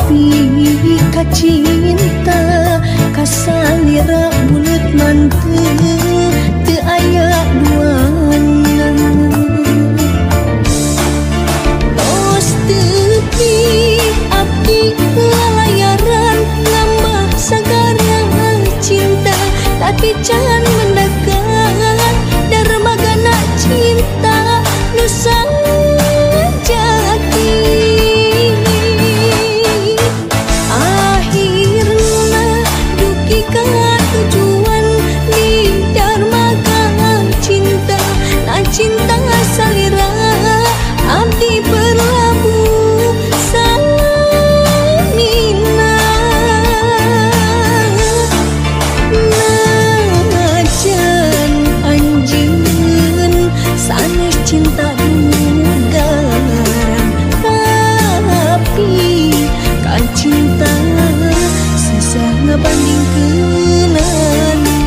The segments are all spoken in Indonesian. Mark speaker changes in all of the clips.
Speaker 1: Tapi kacinta kasalira bulut manteu teu aya duana. Tos tepi abdi lalayaran ngambah sagara cinta, tapi can mendekat darmagana cinta nu jati. Akhirna duki ka tujuan di darmaga cinta, na cinta salira abdi berlabuh samina. Najan anjeun sanes cinta dugaran, tapi kan cinta susah ngabandingkeunana.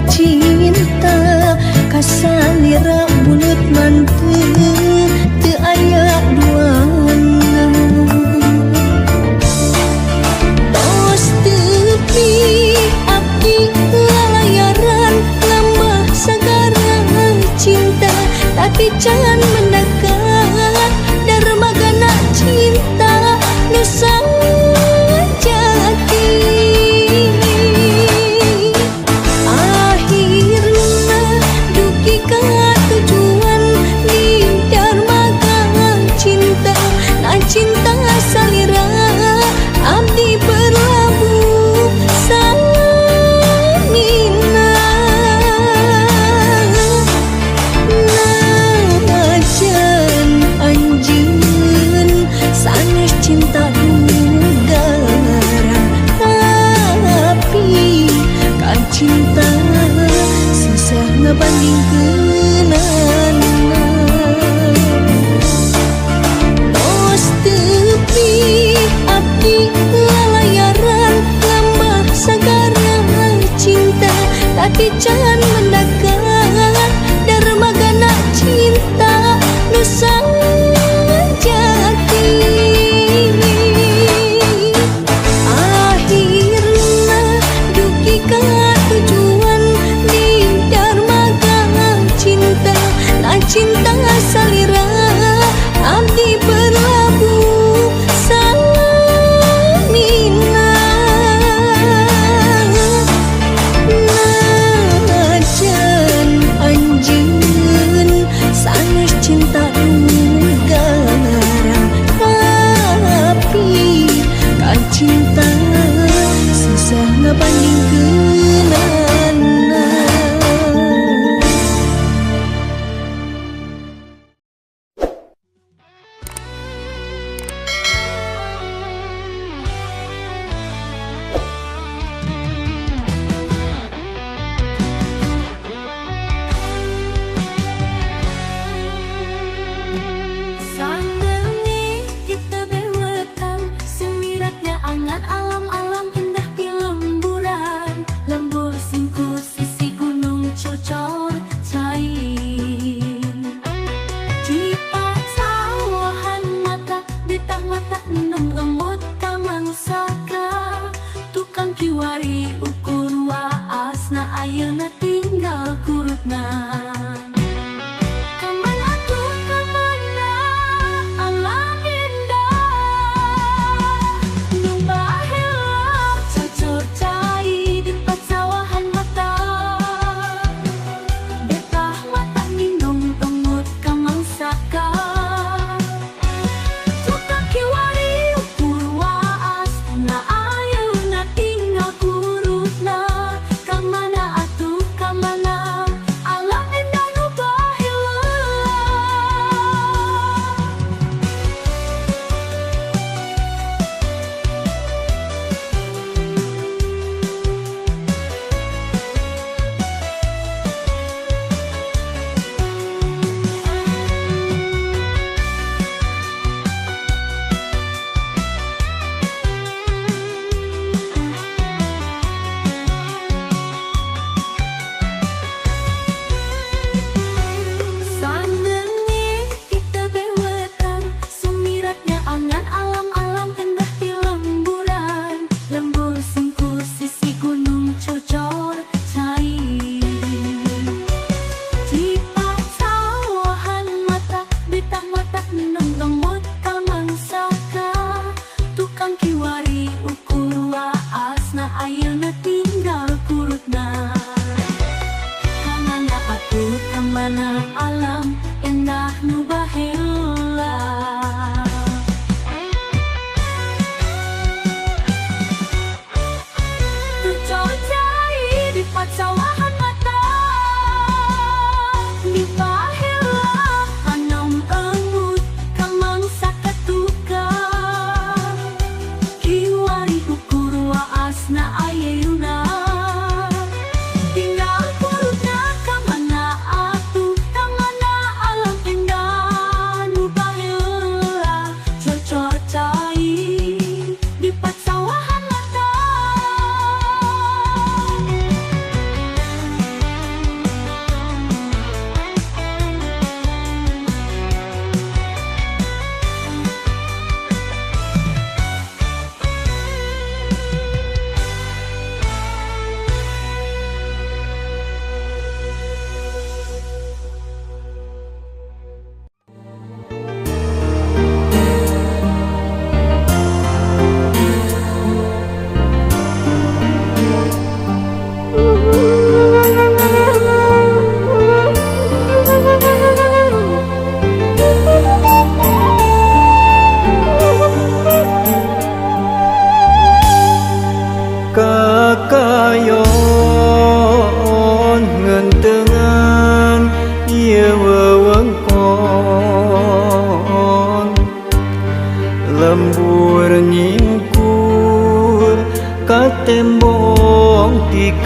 Speaker 1: Cinta kasalira bulut manteu teu aya duana. Tos tepi abdi lalayaran ngambah sagara cinta, tapi can mendekat darmagana cinta nu jati. Cinta salira abdi berlabuh samina. Najan anjeun sanes cinta dugaran, tapi kan cinta susah ngabandingkeunana. Abdi lalayaran ngambah sagara cinta, tapi can mendekat darmagana cinta nu jati. Akhirna duki ka tujuan di darmaga cinta, na cinta salira abdi berlabuh samina. Najan anjeun sanes cinta dugaran, tapi kan cinta susah ngabandingkeunana.
Speaker 2: Alam-alam indah di lemburan, lembur singku sisi gunung cocor cair. Di pasawahan mata, betah mata enung embut tamang saka, tukang kiwari ukur waasna ayeuna tinggal kurutna. Sawahan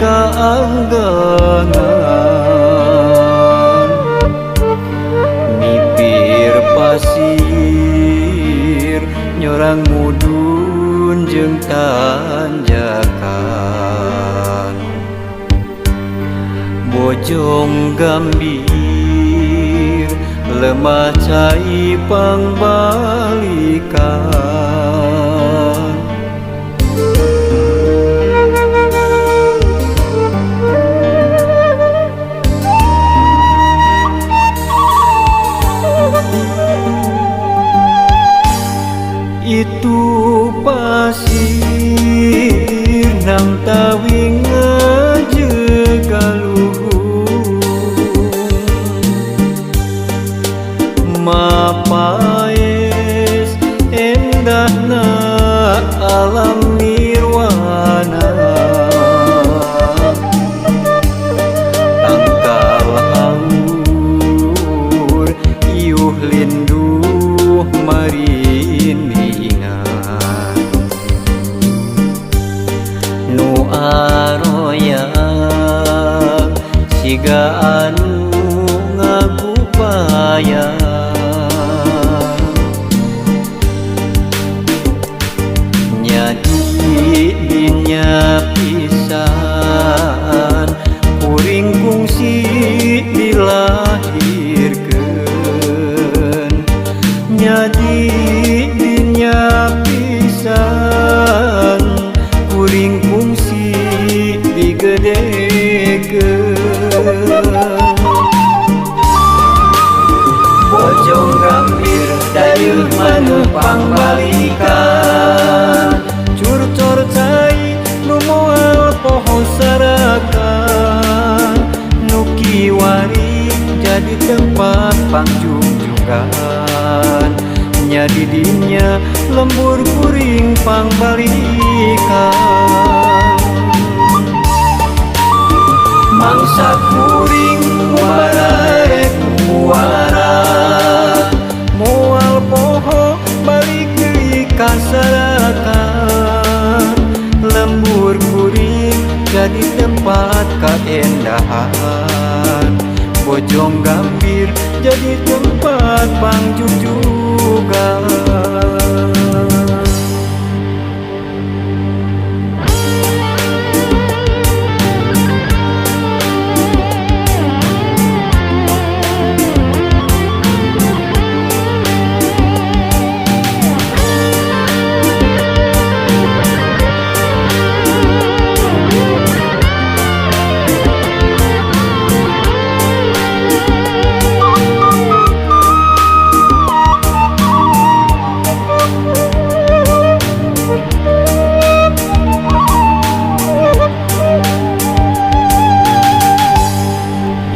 Speaker 3: kaanggangan mipir pasir nyorang mudun jeung tanjakan Bojong Gambir lemah cai pangbalikan itu pasir nang tawing ngajegaluhung mapaes endahna alam nirwana tangkal haur iuh linduh mariningan nu aroya siga anu ngagupaya dinya pisan kuring kungsi dilahirkeun nyadi dinya pisan kuring kungsi digedekeun Bojong Gambir dayeuh maneuh pangbalikan curcor cai nu moal poho sarakan nu kiwari jadi tempat pangjungjukan nya di dinya lembur kuring pangbalikan mangsa kuring muara muara moal poho balik deui ka sarakan lembur kuring jadi tempat keendahan Bojong Gambir jadi tempat pangjungjukan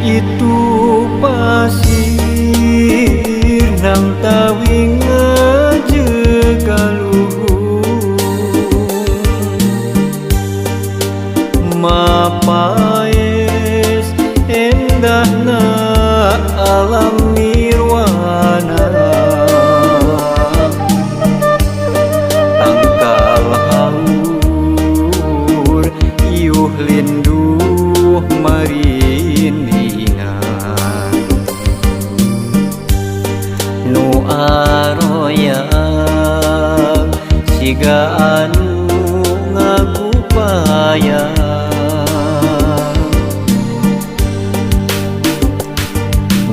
Speaker 3: itu pasir nang tawing ngajegaluhung mapaes endahna alam nirwana tangkal haur iuh linduh mariningan nu aroya siga anu ngagupaya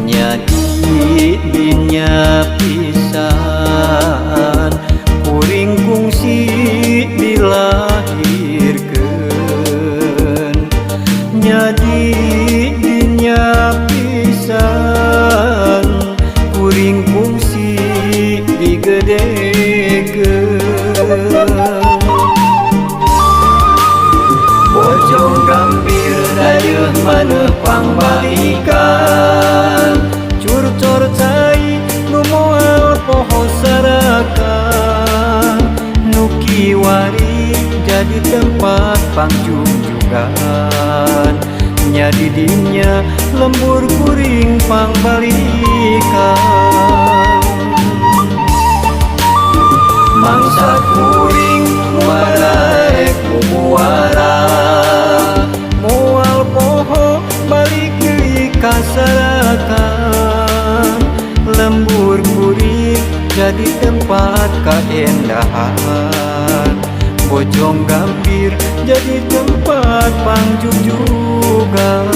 Speaker 3: nyadi dinya pisan kuring kungsi dilahirkeun nyadi dinya pisan kuring kungsi digedekeun Bojong Gambir dayeuh maneuh pangbalikan curcor cai nu moal poho sarakan nu kiwari jadi tempat pangjungjukan nya di dinya lembur kuring pangbalikan mangsa kuring muara muara juga.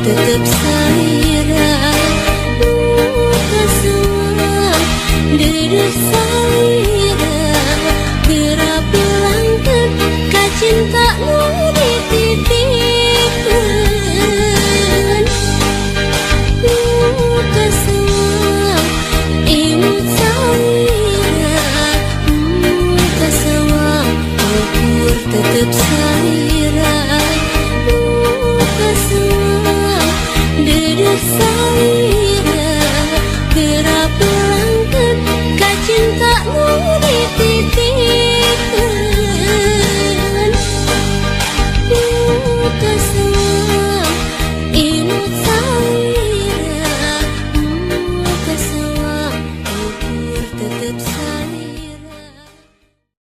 Speaker 1: tetap saya rasa, kasih diri